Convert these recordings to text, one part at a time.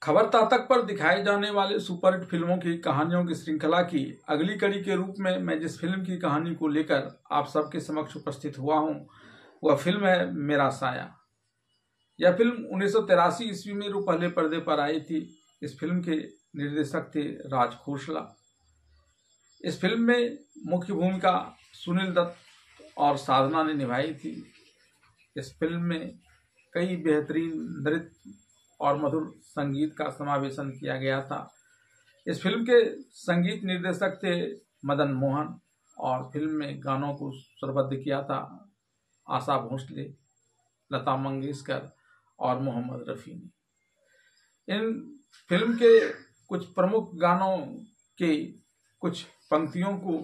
खबरता तक पर दिखाई जाने वाले सुपरहिट फिल्मों की कहानियों की श्रृंखला की अगली कड़ी के रूप में मैं जिस फिल्म की कहानी को लेकर आप सबके समक्ष उपस्थित हुआ हूं, वह फिल्म है मेरा साया। यह फिल्म 1983 ईस्वी में जो पहले पर्दे पर आई थी। इस फिल्म के निर्देशक थे राज खोसला। इस फिल्म में मुख्य भूमिका सुनील दत्त और साधना ने निभाई थी। इस फिल्म में कई बेहतरीन नृत्य और मधुर संगीत का समावेशन किया गया था। इस फिल्म के संगीत निर्देशक थे मदन मोहन और फिल्म में गानों को स्वरबद्ध किया था आशा भोसले, लता मंगेशकर और मोहम्मद रफ़ी ने। इन फिल्म के कुछ प्रमुख गानों के कुछ पंक्तियों को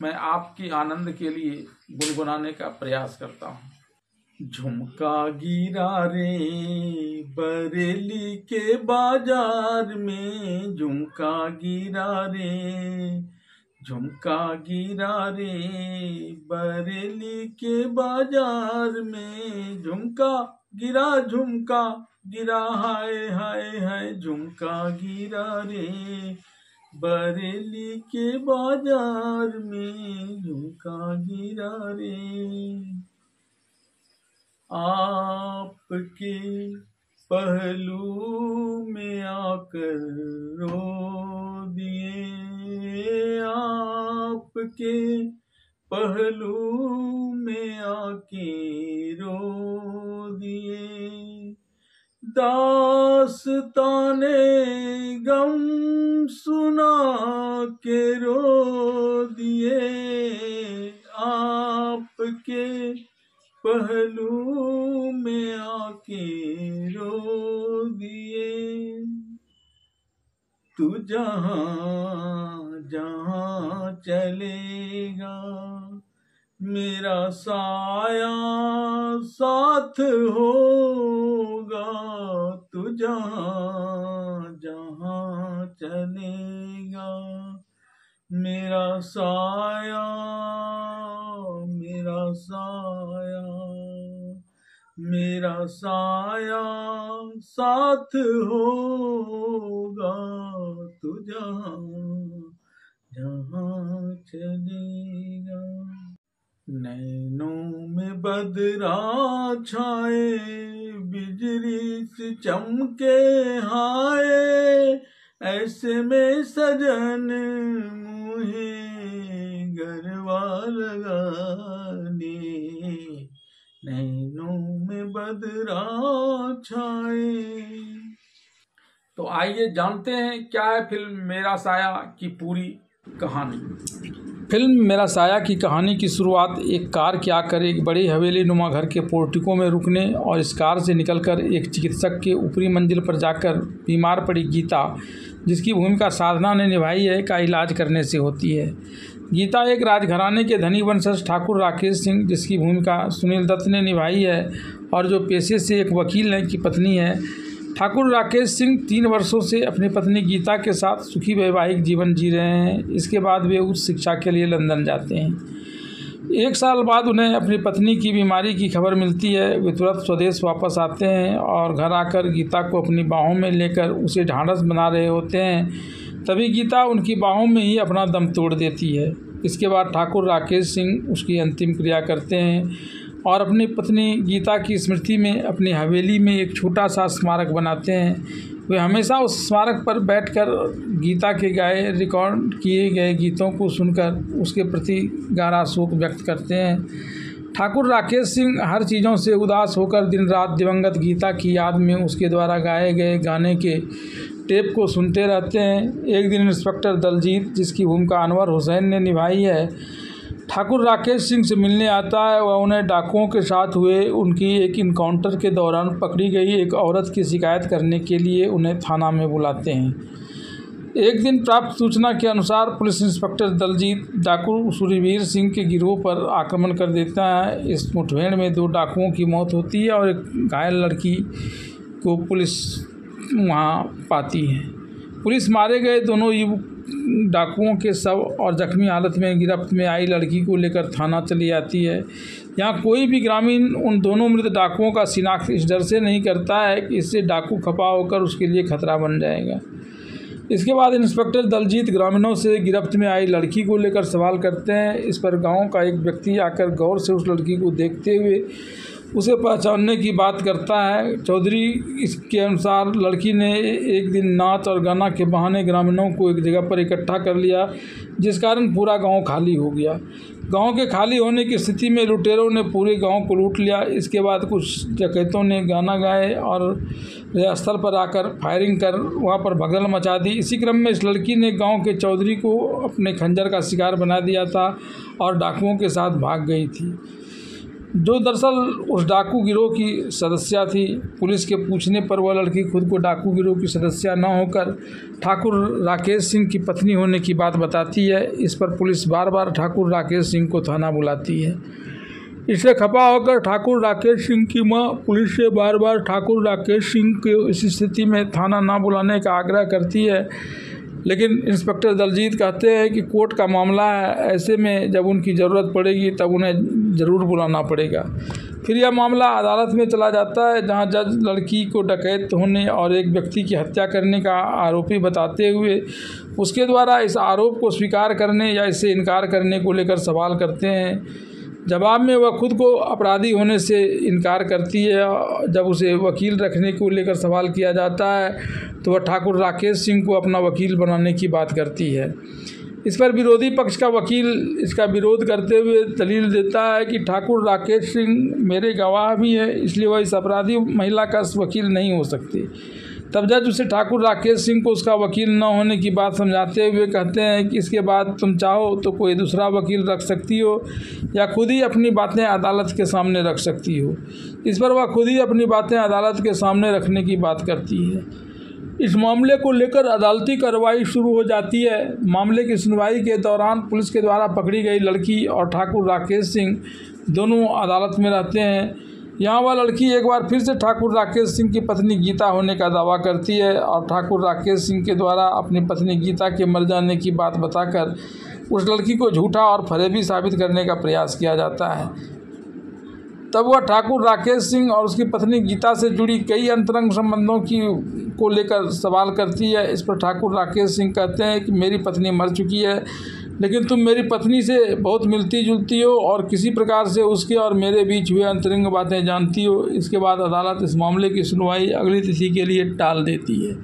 मैं आपके आनंद के लिए गुनगुनाने का प्रयास करता हूँ। झुमका गिरा रे बरेली के बाजार में, झुमका गिरा रे, झुमका गिरा रे बरेली के बाजार में, झुमका गिरा हाय हाय हाय, झुमका गिरा रे बरेली के बाजार में, झुमका गिरा रे। आपके पहलू में आकर रो दिए, आपके पहलू में आके रो दिए, दास्ताने गम सुना के रो दिए, आपके पहलू में आके रो दिए। तू जहाँ जहाँ चलेगा मेरा साया साथ होगा, तू जहाँ जहाँ चलेगा मेरा साया, मेरा साया, मेरा साया साथ होगा, तू जहाँ जहाँ चलेगा। नैनों में बदरा छाए, बिजली से चमके हाय, ऐसे में सजन मुझे गरबा लगाने, नैनों में बदरा छाए। तो आइए जानते हैं क्या है फिल्म मेरा साया की पूरी कहानी। फिल्म मेरा साया की कहानी की शुरुआत एक कार के आकर एक बड़ी हवेली नुमा घर के पोर्टिको में रुकने और इस कार से निकलकर एक चिकित्सक के ऊपरी मंजिल पर जाकर बीमार पड़ी गीता, जिसकी भूमिका साधना ने निभाई है, का इलाज करने से होती है। गीता एक राजघराने के धनी वंशज ठाकुर राकेश सिंह, जिसकी भूमिका सुनील दत्त ने निभाई है और जो पेशे से एक वकील की पत्नी है। ठाकुर राकेश सिंह 3 वर्षों से अपनी पत्नी गीता के साथ सुखी वैवाहिक जीवन जी रहे हैं। इसके बाद वे उच्च शिक्षा के लिए लंदन जाते हैं। 1 साल बाद उन्हें अपनी पत्नी की बीमारी की खबर मिलती है। वे तुरंत स्वदेश वापस आते हैं और घर आकर गीता को अपनी बाहों में लेकर उसे ढांढस बना रहे होते हैं। तभी गीता उनकी बाहों में ही अपना दम तोड़ देती है। इसके बाद ठाकुर राकेश सिंह उसकी अंतिम क्रिया करते हैं और अपनी पत्नी गीता की स्मृति में अपनी हवेली में एक छोटा सा स्मारक बनाते हैं। वे हमेशा उस स्मारक पर बैठकर गीता के गाए रिकॉर्ड किए गए गीतों को सुनकर उसके प्रति गहरा शोक व्यक्त करते हैं। ठाकुर राकेश सिंह हर चीज़ों से उदास होकर दिन रात दिवंगत गीता की याद में उसके द्वारा गाए गए गाने के टेप को सुनते रहते हैं। एक दिन इंस्पेक्टर दलजीत, जिसकी भूमिका अनवर हुसैन ने निभाई है, ठाकुर राकेश सिंह से मिलने आता है। वह उन्हें डाकुओं के साथ हुए उनकी एक इनकाउंटर के दौरान पकड़ी गई एक औरत की शिकायत करने के लिए उन्हें थाना में बुलाते हैं। एक दिन प्राप्त सूचना के अनुसार पुलिस इंस्पेक्टर दलजीत डाकू सूर्यवीर सिंह के गिरोह पर आक्रमण कर देता है। इस मुठभेड़ में 2 डाकुओं की मौत होती है और एक घायल लड़की को पुलिस वहाँ पाती है। पुलिस मारे गए दोनों डाकुओं के शव और जख्मी हालत में गिरफ्त में आई लड़की को लेकर थाना चली आती है। यहाँ कोई भी ग्रामीण उन दोनों मृत डाकुओं का शिनाख्त इस डर से नहीं करता है कि इससे डाकू खपा होकर उसके लिए खतरा बन जाएगा। इसके बाद इंस्पेक्टर दलजीत ग्रामीणों से गिरफ्त में आई लड़की को लेकर सवाल करते हैं। इस पर गांव का एक व्यक्ति आकर गौर से उस लड़की को देखते हुए उसे पहचानने की बात करता है। चौधरी इसके अनुसार लड़की ने एक दिन नाच और गाना के बहाने ग्रामीणों को एक जगह पर इकट्ठा कर लिया, जिस कारण पूरा गांव खाली हो गया। गांव के खाली होने की स्थिति में लुटेरों ने पूरे गांव को लूट लिया। इसके बाद कुछ डकैतों ने गाना गाए और स्थल पर आकर फायरिंग कर वहां पर भगदड़ मचा दी। इसी क्रम में इस लड़की ने गांव के चौधरी को अपने खंजर का शिकार बना दिया था और डाकुओं के साथ भाग गई थी, जो दरअसल उस डाकू गिरोह की सदस्या थी। पुलिस के पूछने पर वह लड़की खुद को डाकू गिरोह की सदस्या न होकर ठाकुर राकेश सिंह की पत्नी होने की बात बताती है। इस पर पुलिस बार बार ठाकुर राकेश सिंह को थाना बुलाती है। इससे खपा होकर ठाकुर राकेश सिंह की मां पुलिस से बार बार ठाकुर राकेश सिंह को इस स्थिति में थाना न बुलाने का आग्रह करती है, लेकिन इंस्पेक्टर दलजीत कहते हैं कि कोर्ट का मामला है, ऐसे में जब उनकी ज़रूरत पड़ेगी तब उन्हें ज़रूर बुलाना पड़ेगा। फिर यह मामला अदालत में चला जाता है, जहां जज लड़की को डकैत होने और एक व्यक्ति की हत्या करने का आरोपी बताते हुए उसके द्वारा इस आरोप को स्वीकार करने या इससे इनकार करने को लेकर सवाल करते हैं। जवाब में वह खुद को अपराधी होने से इनकार करती है। जब उसे वकील रखने को लेकर सवाल किया जाता है तो वह ठाकुर राकेश सिंह को अपना वकील बनाने की बात करती है। इस पर विरोधी पक्ष का वकील इसका विरोध करते हुए दलील देता है कि ठाकुर राकेश सिंह मेरे गवाह भी हैं, इसलिए वह इस अपराधी महिला का वकील नहीं हो सकते। तब जज उसे ठाकुर राकेश सिंह को उसका वकील न होने की बात समझाते हुए कहते हैं कि इसके बाद तुम चाहो तो कोई दूसरा वकील रख सकती हो या खुद ही अपनी बातें अदालत के सामने रख सकती हो। इस पर वह खुद ही अपनी बातें अदालत के सामने रखने की बात करती है। इस मामले को लेकर अदालती कार्रवाई शुरू हो जाती है। मामले की सुनवाई के दौरान पुलिस के द्वारा पकड़ी गई लड़की और ठाकुर राकेश सिंह दोनों अदालत में रहते हैं। यहाँ वह लड़की एक बार फिर से ठाकुर राकेश सिंह की पत्नी गीता होने का दावा करती है और ठाकुर राकेश सिंह के द्वारा अपनी पत्नी गीता के मर जाने की बात बताकर उस लड़की को झूठा और फरेबी साबित करने का प्रयास किया जाता है। तब वह ठाकुर राकेश सिंह और उसकी पत्नी गीता से जुड़ी कई अंतरंग संबंधों को लेकर सवाल करती है। इस पर ठाकुर राकेश सिंह कहते हैं कि मेरी पत्नी मर चुकी है, लेकिन तुम मेरी पत्नी से बहुत मिलती जुलती हो और किसी प्रकार से उसके और मेरे बीच हुए अंतरंग बातें जानती हो। इसके बाद अदालत इस मामले की सुनवाई अगली तिथि के लिए टाल देती है।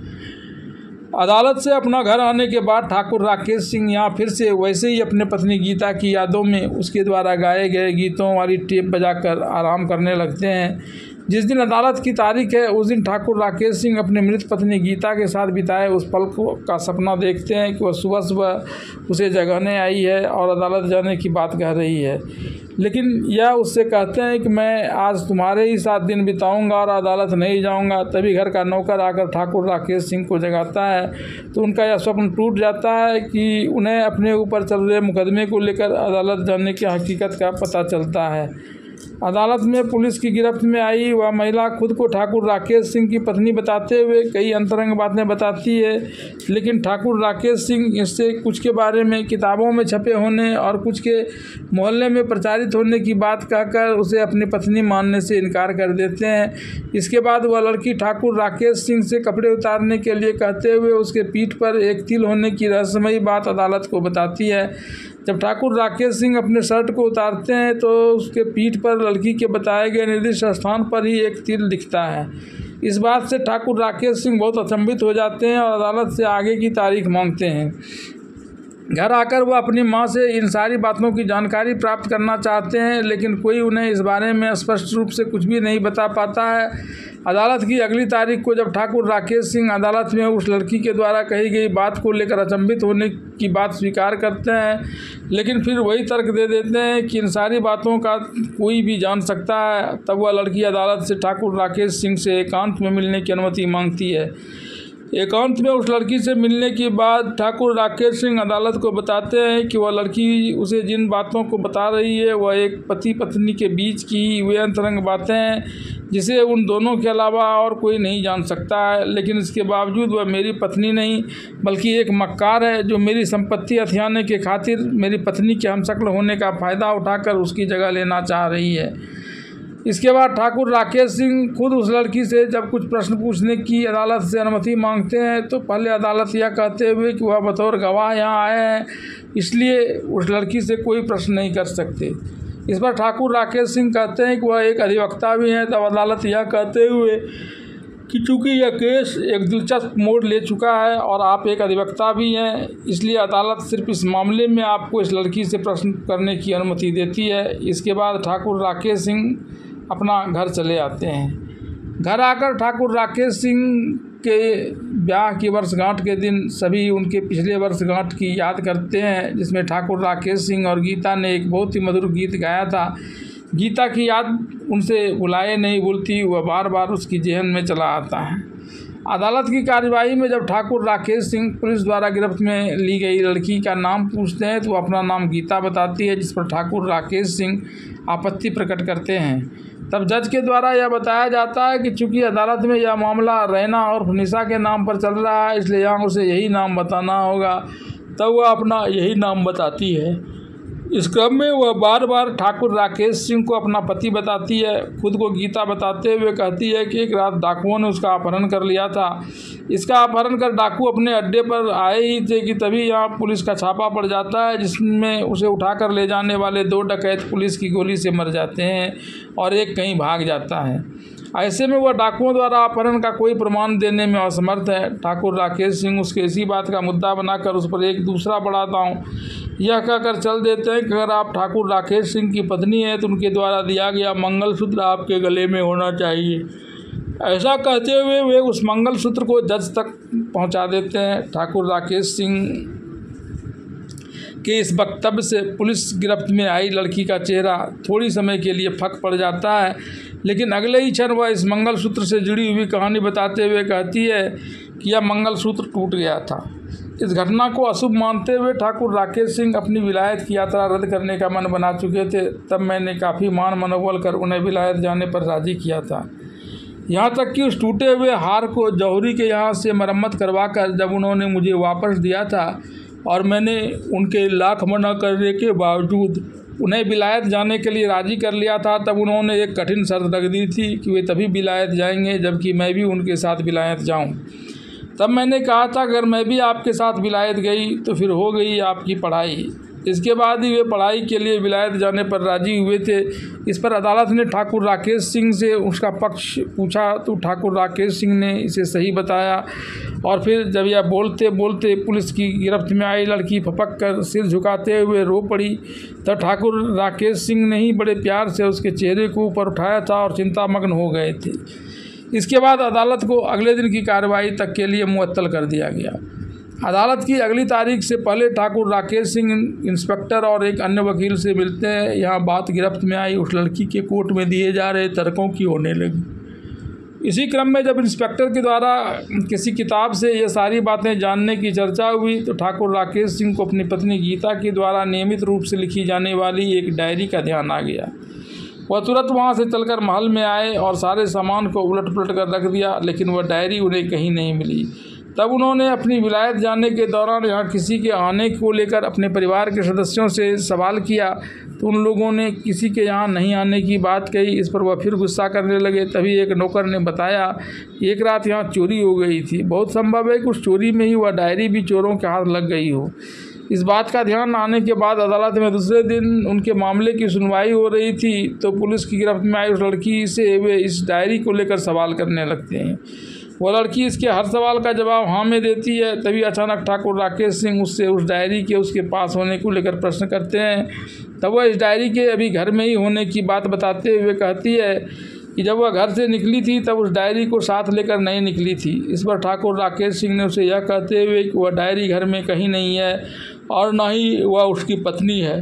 अदालत से अपना घर आने के बाद ठाकुर राकेश सिंह यहाँ फिर से वैसे ही अपने पत्नी गीता की यादों में उसके द्वारा गाए गए गीतों वाली टेप बजाकर आराम करने लगते हैं। जिस दिन अदालत की तारीख है उस दिन ठाकुर राकेश सिंह अपनी मृत पत्नी गीता के साथ बिताए उस पल का सपना देखते हैं कि वह सुबह सुबह उसे जगाने आई है और अदालत जाने की बात कह रही है, लेकिन यह उससे कहते हैं कि मैं आज तुम्हारे ही साथ दिन बिताऊंगा और अदालत नहीं जाऊंगा। तभी घर का नौकर आकर ठाकुर राकेश सिंह को जगाता है तो उनका यह स्वप्न टूट जाता है कि उन्हें अपने ऊपर चल रहे मुकदमे को लेकर अदालत जाने की हकीकत का पता चलता है। अदालत में पुलिस की गिरफ्त में आई वह महिला खुद को ठाकुर राकेश सिंह की पत्नी बताते हुए कई अंतरंग बातें बताती है, लेकिन ठाकुर राकेश सिंह इससे कुछ के बारे में किताबों में छपे होने और कुछ के मोहल्ले में प्रचारित होने की बात कहकर उसे अपनी पत्नी मानने से इनकार कर देते हैं। इसके बाद वह लड़की ठाकुर राकेश सिंह से कपड़े उतारने के लिए कहते हुए उसके पीठ पर एक तिल होने की रहस्यमयी बात अदालत को बताती है। जब ठाकुर राकेश सिंह अपने शर्ट को उतारते हैं तो उसके पीठ पर लड़की के बताए गए निर्दिष्ट स्थान पर ही एक तिल दिखता है। इस बात से ठाकुर राकेश सिंह बहुत अचंभित हो जाते हैं और अदालत से आगे की तारीख मांगते हैं। घर आकर वह अपनी मां से इन सारी बातों की जानकारी प्राप्त करना चाहते हैं, लेकिन कोई उन्हें इस बारे में स्पष्ट रूप से कुछ भी नहीं बता पाता है। अदालत की अगली तारीख को जब ठाकुर राकेश सिंह अदालत में उस लड़की के द्वारा कही गई बात को लेकर अचंभित होने की बात स्वीकार करते हैं, लेकिन फिर वही तर्क दे देते हैं कि इन सारी बातों का कोई भी जान सकता है, तब वह लड़की अदालत से ठाकुर राकेश सिंह से एकांत में मिलने की अनुमति मांगती है। एकांत में उस लड़की से मिलने के बाद ठाकुर राकेश सिंह अदालत को बताते हैं कि वह लड़की उसे जिन बातों को बता रही है वह एक पति पत्नी के बीच की वे अंतरंग बातें हैं जिसे उन दोनों के अलावा और कोई नहीं जान सकता है। लेकिन इसके बावजूद वह मेरी पत्नी नहीं बल्कि एक मक्कार है जो मेरी संपत्ति हथियाने के खातिर मेरी पत्नी के हमशक्ल होने का फ़ायदा उठाकर उसकी जगह लेना चाह रही है। इसके बाद ठाकुर राकेश सिंह खुद उस लड़की से जब कुछ प्रश्न पूछने की अदालत से अनुमति मांगते हैं तो पहले अदालत यह कहते हुए कि वह बतौर गवाह यहाँ आए हैं, इसलिए उस लड़की से कोई प्रश्न नहीं कर सकते। इस पर ठाकुर राकेश सिंह कहते हैं कि वह एक अधिवक्ता भी हैं। तब अदालत यह कहते हुए कि चूँकि यह केस एक दिलचस्प मोड़ ले चुका है और आप एक अधिवक्ता भी हैं, इसलिए अदालत सिर्फ इस मामले में आपको इस लड़की से प्रश्न करने की अनुमति देती है। इसके बाद ठाकुर राकेश सिंह अपना घर चले आते हैं। घर आकर ठाकुर राकेश सिंह के ब्याह की वर्षगांठ के दिन सभी उनके पिछले वर्षगांठ की याद करते हैं, जिसमें ठाकुर राकेश सिंह और गीता ने एक बहुत ही मधुर गीत गाया था। गीता की याद उनसे भुलाए नहीं भूलती, वह बार बार उसकी जेहन में चला आता है। अदालत की कार्यवाही में जब ठाकुर राकेश सिंह पुलिस द्वारा गिरफ्त में ली गई लड़की का नाम पूछते हैं तो अपना नाम गीता बताती है, जिस पर ठाकुर राकेश सिंह आपत्ति प्रकट करते हैं। तब जज के द्वारा यह बताया जाता है कि चूंकि अदालत में यह मामला रैना और निशा के नाम पर चल रहा है, इसलिए यहाँ उसे यही नाम बताना होगा। तब वह अपना यही नाम बताती है। इस क्रम में वह बार बार ठाकुर राकेश सिंह को अपना पति बताती है। खुद को गीता बताते हुए कहती है कि एक रात डाकुओं ने उसका अपहरण कर लिया था। इसका अपहरण कर डाकू अपने अड्डे पर आए ही थे कि तभी यहाँ पुलिस का छापा पड़ जाता है, जिसमें उसे उठाकर ले जाने वाले 2 डकैत पुलिस की गोली से मर जाते हैं और एक कहीं भाग जाता है। ऐसे में वह डाकुओं द्वारा अपहरण का कोई प्रमाण देने में असमर्थ है। ठाकुर राकेश सिंह उसके इसी बात का मुद्दा बनाकर उस पर एक दूसरा बड़ा दांव यह कहकर चल देते हैं कि अगर आप ठाकुर राकेश सिंह की पत्नी हैं तो उनके द्वारा दिया गया मंगलसूत्र आपके गले में होना चाहिए। ऐसा कहते हुए वे उस मंगलसूत्र को जज तक पहुंचा देते हैं। ठाकुर राकेश सिंह के इस वक्तव्य से पुलिस गिरफ्त में आई लड़की का चेहरा थोड़ी समय के लिए फक पड़ जाता है, लेकिन अगले ही क्षण वह इस मंगलसूत्र से जुड़ी हुई कहानी बताते हुए कहती है कि यह मंगलसूत्र टूट गया था। इस घटना को अशुभ मानते हुए ठाकुर राकेश सिंह अपनी विलायत की यात्रा रद्द करने का मन बना चुके थे। तब मैंने काफ़ी मान मनोबल कर उन्हें विलायत जाने पर राज़ी किया था। यहाँ तक कि उस टूटे हुए हार को जौहरी के यहाँ से मरम्मत करवाकर जब उन्होंने मुझे वापस दिया था और मैंने उनके लाख मना करने के बावजूद उन्हें विलायत जाने के लिए राज़ी कर लिया था, तब उन्होंने एक कठिन शर्त रख दी थी कि वे तभी विलायत जाएंगे जबकि मैं भी उनके साथ विलायत जाऊं। तब मैंने कहा था अगर मैं भी आपके साथ विलायत गई तो फिर हो गई आपकी पढ़ाई। इसके बाद ही वे पढ़ाई के लिए विलायत जाने पर राज़ी हुए थे। इस पर अदालत ने ठाकुर राकेश सिंह से उसका पक्ष पूछा तो ठाकुर राकेश सिंह ने इसे सही बताया और फिर जब यह बोलते बोलते पुलिस की गिरफ्त में आई लड़की फपक कर सिर झुकाते हुए रो पड़ी, तब ठाकुर राकेश सिंह ने ही बड़े प्यार से उसके चेहरे को ऊपर उठाया था और चिंतामग्न हो गए थे। इसके बाद अदालत को अगले दिन की कार्रवाई तक के लिए मुअत्तल कर दिया गया। अदालत की अगली तारीख से पहले ठाकुर राकेश सिंह इंस्पेक्टर और एक अन्य वकील से मिलते हैं। यहाँ बात गिरफ्त में आई उस लड़की के कोर्ट में दिए जा रहे तर्कों की होने लगी। इसी क्रम में जब इंस्पेक्टर के द्वारा किसी किताब से ये सारी बातें जानने की चर्चा हुई तो ठाकुर राकेश सिंह को अपनी पत्नी गीता के द्वारा नियमित रूप से लिखी जाने वाली एक डायरी का ध्यान आ गया। वह तुरंत वहाँ से चलकर महल में आए और सारे सामान को उलट पुलट कर रख दिया, लेकिन वह डायरी उन्हें कहीं नहीं मिली। तब उन्होंने अपनी विलायत जाने के दौरान यहाँ किसी के आने को लेकर अपने परिवार के सदस्यों से सवाल किया तो उन लोगों ने किसी के यहाँ नहीं आने की बात कही। इस पर वह फिर गुस्सा करने लगे। तभी एक नौकर ने बताया कि एक रात यहाँ चोरी हो गई थी। बहुत संभव है कि उस चोरी में ही वह डायरी भी चोरों के हाथ लग गई हो। इस बात का ध्यान आने के बाद अदालत में दूसरे दिन उनके मामले की सुनवाई हो रही थी तो पुलिस की गिरफ्त में आई उस लड़की से वे इस डायरी को लेकर सवाल करने लगते हैं। वह लड़की इसके हर सवाल का जवाब हाँ में देती है। तभी अचानक ठाकुर राकेश सिंह उससे उस डायरी के उसके पास होने को लेकर प्रश्न करते हैं। तब वह इस डायरी के अभी घर में ही होने की बात बताते हुए कहती है कि जब वह घर से निकली थी तब उस डायरी को साथ लेकर नहीं निकली थी। इस पर ठाकुर राकेश सिंह ने उसे यह कहते हुए कि वह डायरी घर में कहीं नहीं है और न ही वह उसकी पत्नी है,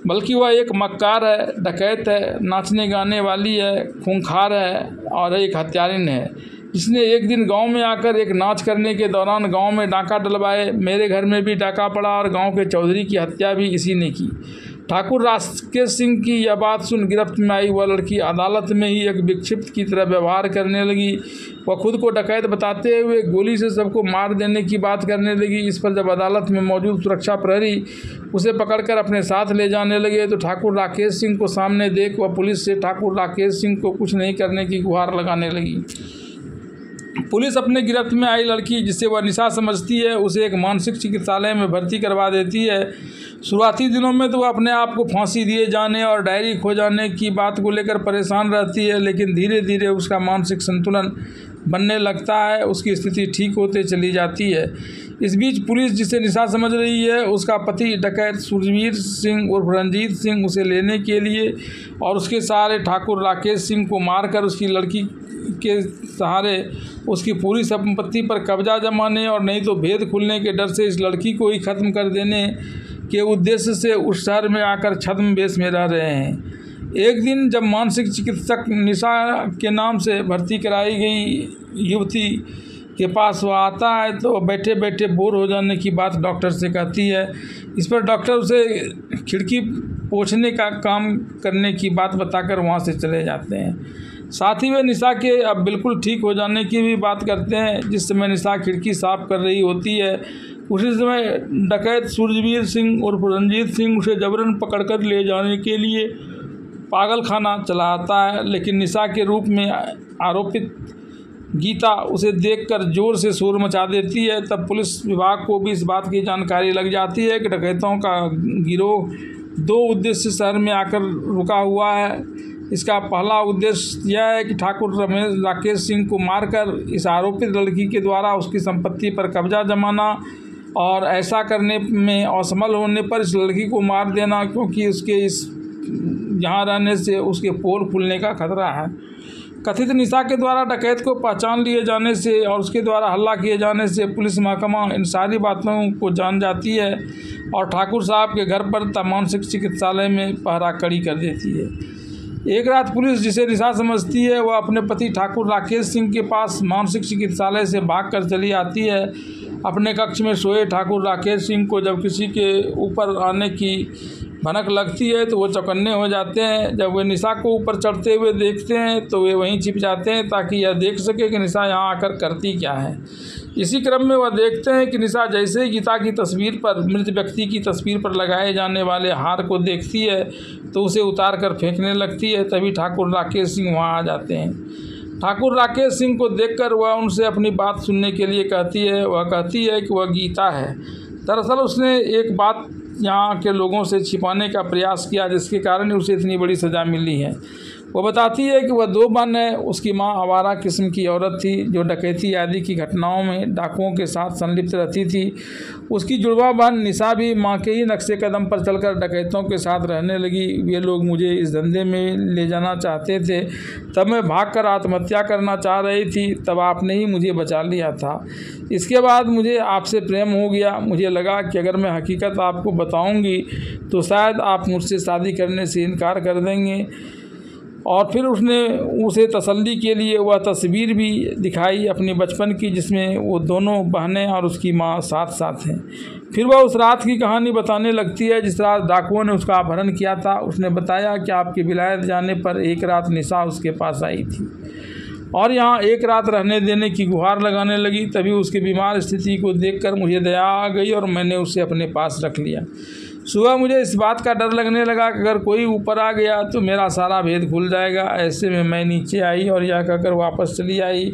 बल्कि वह एक मक्कार है, डकैत है, नाचने गाने वाली है, खूंखार है और एक हत्यारिन है, जिसने एक दिन गांव में आकर एक नाच करने के दौरान गांव में डाका डलवाए। मेरे घर में भी डाका पड़ा और गांव के चौधरी की हत्या भी इसी ने की। ठाकुर राकेश सिंह की यह बात सुन गिरफ्त में आई वह लड़की अदालत में ही एक विक्षिप्त की तरह व्यवहार करने लगी। वह खुद को डकैत बताते हुए गोली से सबको मार देने की बात करने लगी। इस पर जब अदालत में मौजूद सुरक्षा प्रहरी उसे पकड़कर अपने साथ ले जाने लगे तो ठाकुर राकेश सिंह को सामने देख वह पुलिस से ठाकुर राकेश सिंह को कुछ नहीं करने की गुहार लगाने लगी। पुलिस अपने गिरफ्त में आई लड़की, जिसे वह निशा समझती है, उसे एक मानसिक चिकित्सालय में भर्ती करवा देती है। शुरुआती दिनों में तो वह अपने आप को फांसी दिए जाने और डायरी खो जाने की बात को लेकर परेशान रहती है, लेकिन धीरे धीरे उसका मानसिक संतुलन बनने लगता है, उसकी स्थिति ठीक होते चली जाती है। इस बीच पुलिस जिसे निशा समझ रही है, उसका पति डकैत सूरजवीर सिंह उर्फ रंजीत सिंह उसे लेने के लिए और उसके सहारे ठाकुर राकेश सिंह को मारकर उसकी लड़की के सहारे उसकी पूरी संपत्ति पर कब्जा जमाने और नहीं तो भेद खुलने के डर से इस लड़की को ही खत्म कर देने के उद्देश्य से उस शहर में आकर छद्मवेश में रह रहे हैं। एक दिन जब मानसिक चिकित्सक निशा के नाम से भर्ती कराई गई युवती के पास वह आता है तो बैठे बैठे बोर हो जाने की बात डॉक्टर से कहती है। इस पर डॉक्टर उसे खिड़की पोंछने का काम करने की बात बताकर वहाँ से चले जाते हैं। साथ ही वे निशा के अब बिल्कुल ठीक हो जाने की भी बात करते हैं। जिस समय निशा खिड़की साफ कर रही होती है उसी समय डकैत सूरजवीर सिंह उर्फ रंजीत सिंह उसे जबरन पकड़कर ले जाने के लिए पागल खाना चला आता है, लेकिन निशा के रूप में आरोपित गीता उसे देखकर जोर से शोर मचा देती है। तब पुलिस विभाग को भी इस बात की जानकारी लग जाती है कि डकैतों का गिरोह दो उद्देश्य शहर में आकर रुका हुआ है। इसका पहला उद्देश्य यह है कि ठाकुर राकेश सिंह को मारकर इस आरोपित लड़की के द्वारा उसकी संपत्ति पर कब्जा जमाना और ऐसा करने में असफल होने पर इस लड़की को मार देना, क्योंकि उसके इस यहाँ रहने से उसके पोल खुलने का खतरा है। कथित निशा के द्वारा डकैत को पहचान लिए जाने से और उसके द्वारा हल्ला किए जाने से पुलिस महकमा इन सारी बातों को जान जाती है और ठाकुर साहब के घर पर मानसिक चिकित्सालय में पहरा कड़ी कर देती है। एक रात पुलिस जिसे निशा समझती है वह अपने पति ठाकुर राकेश सिंह के पास मानसिक चिकित्सालय से भागकर चली आती है। अपने कक्ष में सोए ठाकुर राकेश सिंह को जब किसी के ऊपर आने की भनक लगती है तो वो चौकन्ने हो जाते हैं। जब वे निशा को ऊपर चढ़ते हुए देखते हैं तो वे वहीं छिप जाते हैं ताकि यह देख सके कि निशा यहाँ आकर करती क्या है। इसी क्रम में वह देखते हैं कि निशा जैसे ही गीता की तस्वीर पर मृत व्यक्ति की तस्वीर पर लगाए जाने वाले हार को देखती है तो उसे उतार कर फेंकने लगती है। तभी ठाकुर राकेश सिंह वहाँ आ जाते हैं। ठाकुर राकेश सिंह को देखकर वह उनसे अपनी बात सुनने के लिए कहती है। वह कहती है कि वह गीता है। दरअसल उसने एक बात यहाँ के लोगों से छिपाने का प्रयास किया जिसके कारण उसे इतनी बड़ी सज़ा मिली है। वो बताती है कि वह 2 बहन है। उसकी माँ आवारा किस्म की औरत थी जो डकैती आदि की घटनाओं में डाकुओं के साथ संलिप्त रहती थी। उसकी जुड़वा बहन निशा भी माँ के ही नक्शे कदम पर चलकर डकैतों के साथ रहने लगी। वे लोग मुझे इस धंधे में ले जाना चाहते थे। तब मैं भागकर आत्महत्या करना चाह रही थी, तब आपने ही मुझे बचा लिया था। इसके बाद मुझे आपसे प्रेम हो गया। मुझे लगा कि अगर मैं हकीकत आपको बताऊँगी तो शायद आप मुझसे शादी करने से इनकार कर देंगे। और फिर उसने उसे तसल्ली के लिए वह तस्वीर भी दिखाई अपनी बचपन की, जिसमें वो दोनों बहनें और उसकी माँ साथ साथ हैं। फिर वह उस रात की कहानी बताने लगती है जिस रात डाकुओं ने उसका अपहरण किया था। उसने बताया कि आपके विलायत जाने पर एक रात निशा उसके पास आई थी और यहाँ एक रात रहने देने की गुहार लगाने लगी। तभी उसकी बीमार स्थिति को देखकर मुझे दया आ गई और मैंने उसे अपने पास रख लिया। सुबह मुझे इस बात का डर लगने लगा कि अगर कोई ऊपर आ गया तो मेरा सारा भेद खुल जाएगा। ऐसे में मैं नीचे आई और यह कहकर वापस चली आई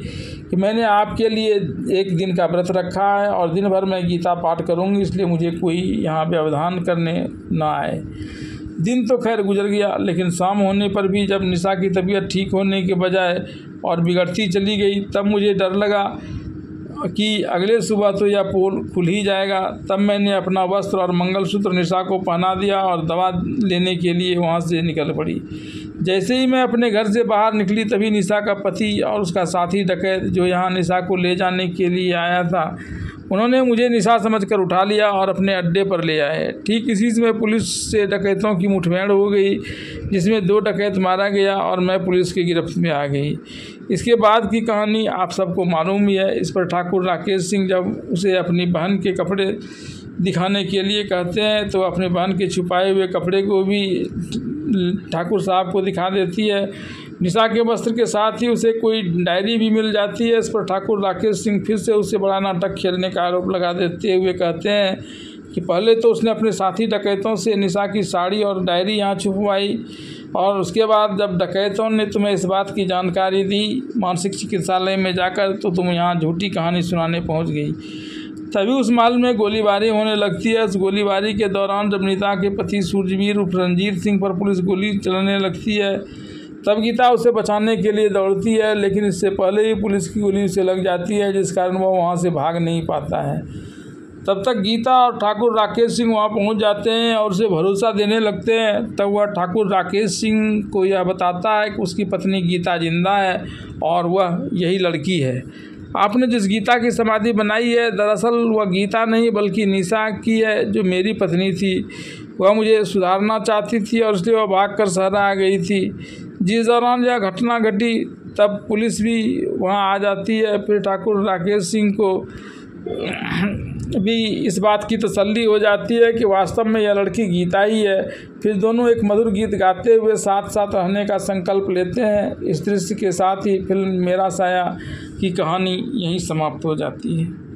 कि मैंने आपके लिए एक दिन का व्रत रखा है और दिन भर मैं गीता पाठ करूंगी, इसलिए मुझे कोई यहाँ व्यवधान करने ना आए। दिन तो खैर गुजर गया, लेकिन शाम होने पर भी जब निशा की तबीयत ठीक होने के बजाय और बिगड़ती चली गई तब मुझे डर लगा कि अगले सुबह तो यह पोल खुल ही जाएगा। तब मैंने अपना वस्त्र और मंगलसूत्र निशा को पहना दिया और दवा लेने के लिए वहाँ से निकल पड़ी। जैसे ही मैं अपने घर से बाहर निकली तभी निशा का पति और उसका साथी डकैत जो यहाँ निशा को ले जाने के लिए आया था, उन्होंने मुझे निशा समझकर उठा लिया और अपने अड्डे पर ले आए। ठीक इसी समय पुलिस से डकैतों की मुठभेड़ हो गई जिसमें 2 डकैत मारा गया और मैं पुलिस की गिरफ्त में आ गई। इसके बाद की कहानी आप सबको मालूम ही है। इस पर ठाकुर राकेश सिंह जब उसे अपनी बहन के कपड़े दिखाने के लिए कहते हैं तो अपने बहन के छुपाए हुए कपड़े को भी ठाकुर साहब को दिखा देती है। निशा के वस्त्र के साथ ही उसे कोई डायरी भी मिल जाती है। इस पर ठाकुर राकेश सिंह फिर से उससे बड़ा नाटक खेलने का आरोप लगा देते हुए कहते हैं कि पहले तो उसने अपने साथी डकैतों से निशा की साड़ी और डायरी यहाँ छुपवाई, और उसके बाद जब डकैतों ने तुम्हें इस बात की जानकारी दी मानसिक चिकित्सालय में जाकर, तो तुम यहाँ झूठी कहानी सुनाने पहुँच गई। तभी उस महल में गोलीबारी होने लगती है। इस गोलीबारी के दौरान जब नीता के पति सूरजवीर उर्फ रंजीत सिंह पर पुलिस गोली चलाने लगती है, तब गीता उसे बचाने के लिए दौड़ती है, लेकिन इससे पहले ही पुलिस की गोली उसे लग जाती है, जिस कारण वह वहाँ से भाग नहीं पाता है। तब तक गीता और ठाकुर राकेश सिंह वहाँ पहुँच जाते हैं और उसे भरोसा देने लगते हैं। तब वह ठाकुर राकेश सिंह को यह बताता है कि उसकी पत्नी गीता जिंदा है और वह यही लड़की है। आपने जिस गीता की समाधि बनाई है, दरअसल वह गीता नहीं बल्कि निशा की है, जो मेरी पत्नी थी। वह मुझे सुधारना चाहती थी और इसलिए वह भागकर शहर आ गई थी। जिस दौरान यह घटना घटी तब पुलिस भी वहां आ जाती है। फिर ठाकुर राकेश सिंह को भी इस बात की तसल्ली हो जाती है कि वास्तव में यह लड़की गीता ही है। फिर दोनों एक मधुर गीत गाते हुए साथ साथ रहने का संकल्प लेते हैं। इस दृश्य के साथ ही फिल्म मेरा साया की कहानी यहीं समाप्त हो जाती है।